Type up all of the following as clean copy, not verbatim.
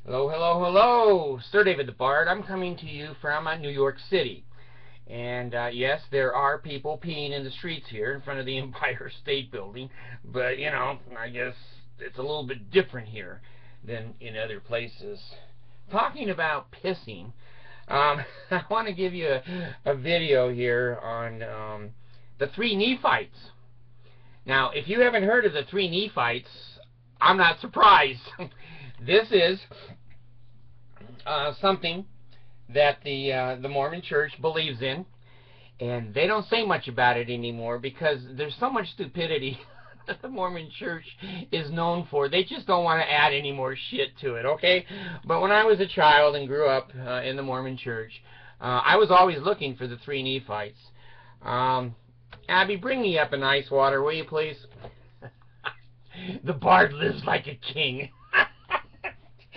Hello, hello, hello! Sir David the Bard. I'm coming to you from New York City. And yes, there are people peeing in the streets here in front of the Empire State Building. But, you know, I guess it's a little bit different here than in other places. Talking about pissing, I want to give you a video here on the three Nephites. Now, if you haven't heard of the three Nephites, I'm not surprised. This is something that the Mormon Church believes in, and they don't say much about it anymore because there's so much stupidity that the Mormon Church is known for. They just don't want to add any more shit to it, okay? But when I was a child and grew up in the Mormon Church, I was always looking for the three Nephites. Abby, bring me up an ice water, will you please? The Bard lives like a king.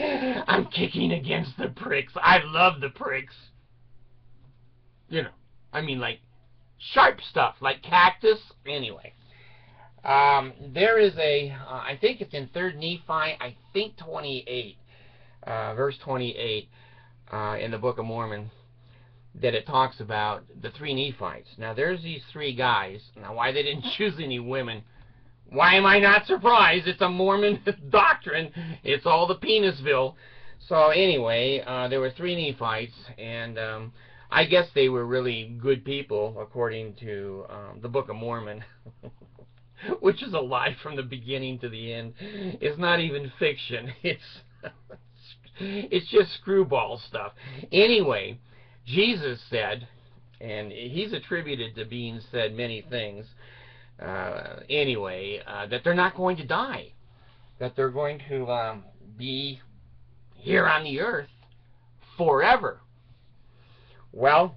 I'm kicking against the pricks. I love the pricks. You know, I mean like sharp stuff, like cactus. Anyway, there is a, I think it's in 3rd Nephi, I think 28, verse 28 in the Book of Mormon, that it talks about the three Nephites. Now there's these three guys. Now why they didn't choose any women, why am I not surprised? It's a Mormon doctrine. It's all the Penisville. So anyway, there were three Nephites, and I guess they were really good people according to the Book of Mormon, which is a lie from the beginning to the end. It's not even fiction. It's just screwball stuff. Anyway, Jesus said, and he's attributed to being said many things, that they're not going to die, that they're going to be here on the earth forever. Well,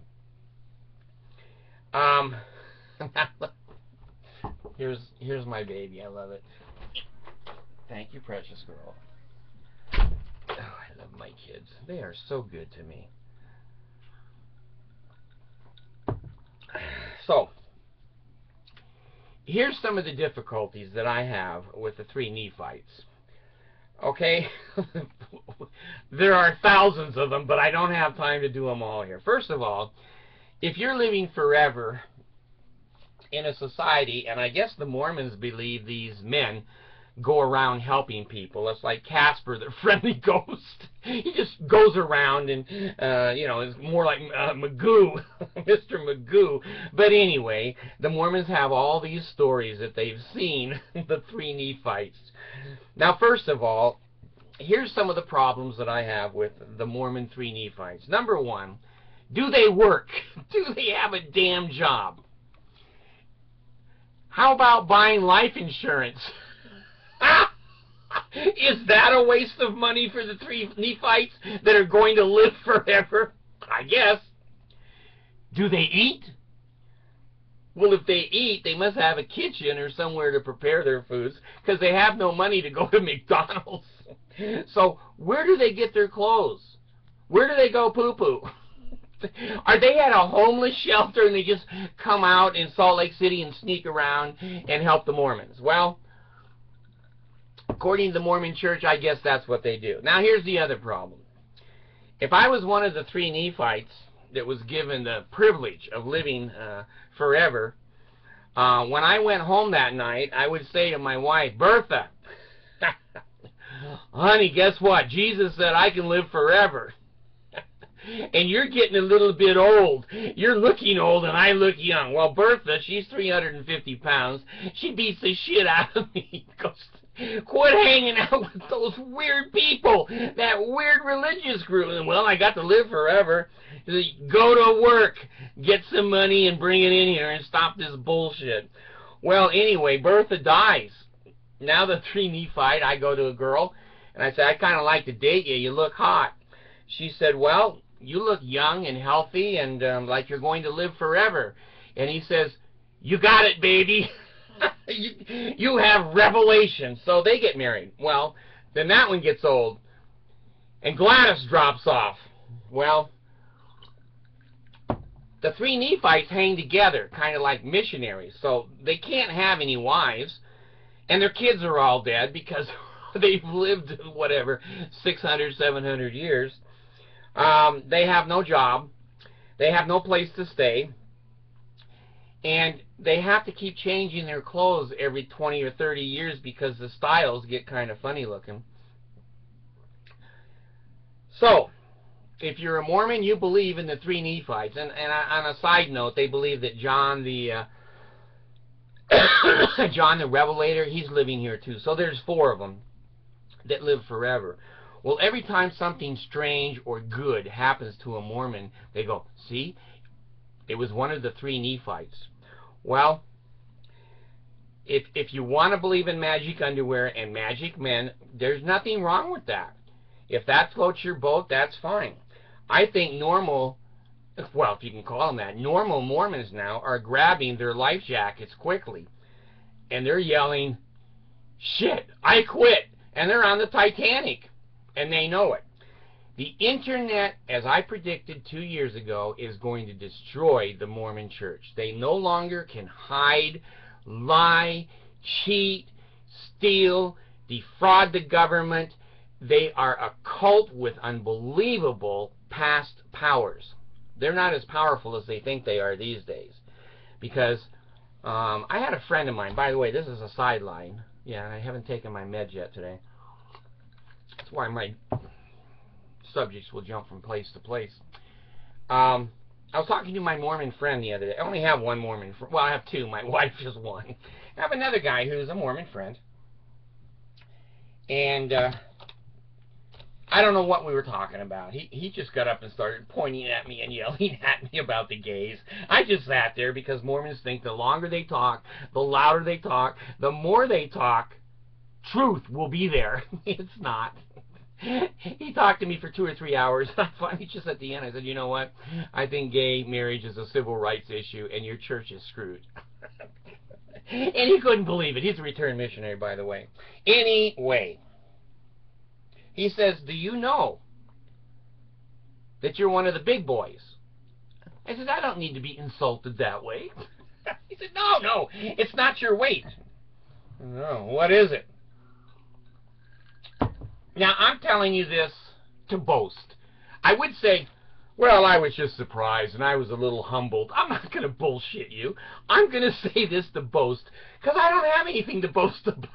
here's my baby. I love it. Thank you, precious girl. Oh, I love my kids. They are so good to me. So, here's some of the difficulties that I have with the three Nephites. Okay? There are thousands of them, but I don't have time to do them all here. First of all, if you're living forever in a society, and I guess the Mormons believe these men go around helping people. It's like Casper, the friendly ghost. He just goes around and, you know, it's more like Magoo, Mr. Magoo. But anyway, the Mormons have all these stories that they've seen, the three Nephites. Now, first of all, here's some of the problems that I have with the Mormon three Nephites. Number one, do they work? Do they have a damn job? How about buying life insurance? Is that a waste of money for the three Nephites that are going to live forever? I guess. Do they eat? Well, if they eat, they must have a kitchen or somewhere to prepare their foods, because they have no money to go to McDonald's. So where do they get their clothes? Where do they go poo-poo? Are they at a homeless shelter and they just come out in Salt Lake City and sneak around and help the Mormons? Well, according to the Mormon Church, I guess that's what they do. Now, here's the other problem. If I was one of the three Nephites that was given the privilege of living forever, when I went home that night, I would say to my wife, Bertha, honey, guess what? Jesus said I can live forever. And you're getting a little bit old. You're looking old and I look young. Well, Bertha, she's 350 pounds. She beats the shit out of me. Goes, quit hanging out with those weird people, that weird religious group. And, well, I got to live forever. Go to work, get some money, and bring it in here and stop this bullshit. Well, anyway, Bertha dies. Now the three Nephite, I go to a girl, and I say, I kind of like to date you. You look hot. She said, well, you look young and healthy and like you're going to live forever. And he says, you got it, baby. You have revelation. So they get married. Well, then that one gets old. And Gladys drops off. Well, the three Nephites hang together, kind of like missionaries. So they can't have any wives. And their kids are all dead because They've lived, whatever, 600, 700 years. They have no job. They have no place to stay. And they have to keep changing their clothes every 20 or 30 years because the styles get kind of funny looking. So, if you're a Mormon, you believe in the three Nephites. And on a side note, they believe that John the John the Revelator, he's living here too. So there's 4 of them that live forever. Well, every time something strange or good happens to a Mormon, they go, see, it was one of the 3 Nephites. Well, if you want to believe in magic underwear and magic men, there's nothing wrong with that. If that floats your boat, that's fine. I think normal, well, if you can call them that, normal Mormons now are grabbing their life jackets quickly. And they're yelling, shit, I quit. And they're on the Titanic. And they know it. The internet, as I predicted 2 years ago, is going to destroy the Mormon church. They no longer can hide, lie, cheat, steal, defraud the government. They are a cult with unbelievable past powers. They're not as powerful as they think they are these days. Because I had a friend of mine, by the way, this is a sideline. Yeah, I haven't taken my meds yet today. That's why my subjects will jump from place to place. I was talking to my Mormon friend the other day. I only have one Mormon friend. Well, I have 2. My wife is one. I have another guy who's a Mormon friend. And I don't know what we were talking about. He just got up and started pointing at me and yelling at me about the gays. I just sat there because Mormons think the longer they talk, the louder they talk, the more they talk, truth will be there. It's not. He talked to me for 2 or 3 hours. I finally just at the end, I said, you know what? I think gay marriage is a civil rights issue, and your church is screwed. And he couldn't believe it. He's a returned missionary, by the way. Anyway, he says, do you know that you're one of the big boys? I said, I don't need to be insulted that way. He said, no, it's not your weight. No, what is it? Now, I'm telling you this to boast. I would say, well, I was just surprised and I was a little humbled. I'm not going to bullshit you. I'm going to say this to boast because I don't have anything to boast about.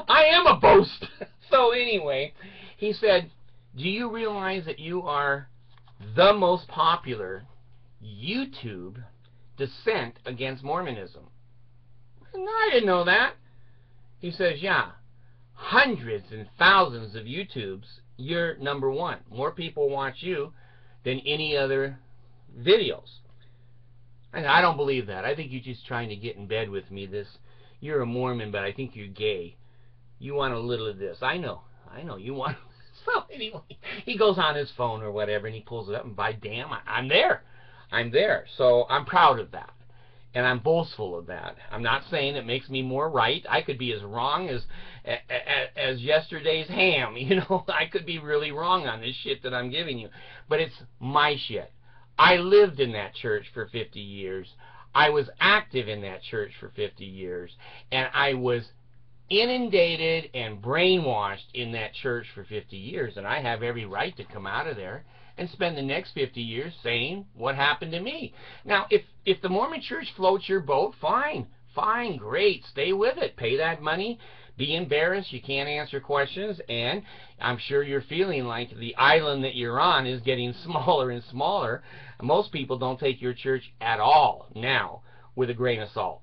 I am a boast. So anyway, he said, do you realize that you are the most popular YouTube dissent against Mormonism? No, I didn't know that. He says, yeah. Hundreds and thousands of YouTubes, you're #1. More people watch you than any other videos. And I don't believe that. I think you're just trying to get in bed with me. You're a Mormon, but I think you're gay. You want a little of this. I know you want. So anyway, he goes on his phone or whatever, and he pulls it up, and by damn, I'm there. I'm there. So I'm proud of that. And I'm boastful of that. I'm not saying it makes me more right. I could be as wrong as yesterday's ham. You know, I could be really wrong on this shit that I'm giving you. But it's my shit. I lived in that church for 50 years. I was active in that church for 50 years. And I was inundated and brainwashed in that church for 50 years. And I have every right to come out of there and spend the next 50 years saying what happened to me. Now, if the Mormon church floats your boat, fine, great, stay with it, pay that money, be embarrassed, you can't answer questions, and I'm sure you're feeling like the island that you're on is getting smaller and smaller. Most people don't take your church at all now with a grain of salt.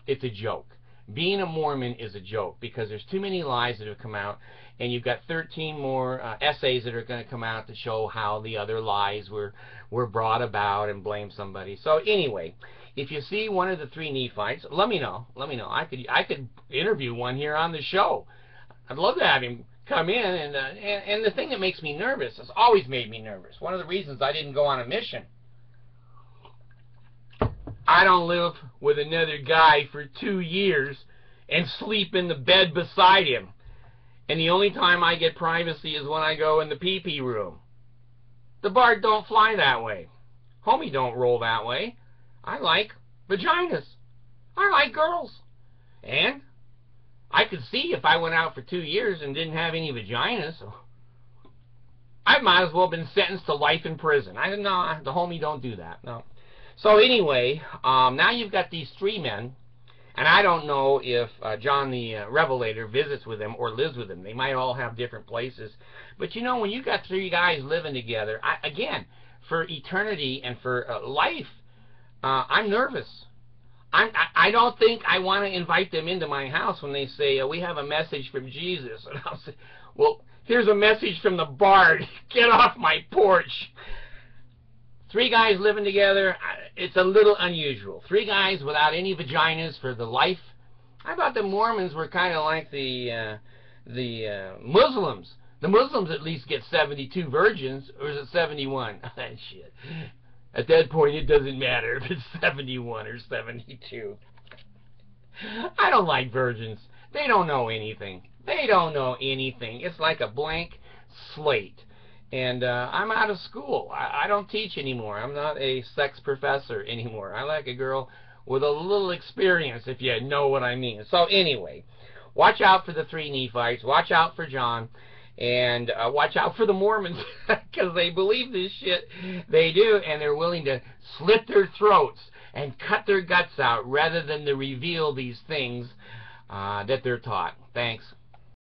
It's a joke. Being a Mormon is a joke because there's too many lies that have come out, and you've got 13 more essays that are going to come out to show how the other lies were brought about and blame somebody. So anyway, if you see one of the 3 Nephites, let me know. Let me know. I could interview one here on the show. I'd love to have him come in. And the thing that makes me nervous, has always made me nervous. One of the reasons I didn't go on a mission. I don't live with another guy for 2 years and sleep in the bed beside him. And the only time I get privacy is when I go in the pee-pee room. The Bard don't fly that way. Homie don't roll that way. I like vaginas. I like girls. And I could see if I went out for 2 years and didn't have any vaginas, so I might as well have been sentenced to life in prison. I said, no, the homie don't do that. No. So anyway, now you've got these 3 men, and I don't know if John the Revelator visits with them or lives with them. They might all have different places. But you know, when you got 3 guys living together, again, for eternity and for life, I'm nervous. I don't think I want to invite them into my house when they say, we have a message from Jesus. And I'll say, well, here's a message from the bard. Get off my porch. 3 guys living together, it's a little unusual. 3 guys without any vaginas for the life. I thought the Mormons were kind of like the Muslims. The Muslims at least get 72 virgins, or is it 71? That shit. At that point, it doesn't matter if it's 71 or 72. I don't like virgins. They don't know anything. They don't know anything. It's like a blank slate. And I'm out of school. I don't teach anymore. I'm not a sex professor anymore. I like a girl with a little experience, if you know what I mean. So anyway, watch out for the 3 Nephites. Watch out for John. And watch out for the Mormons, because they believe this shit. They do, and they're willing to slit their throats and cut their guts out rather than to reveal these things that they're taught. Thanks.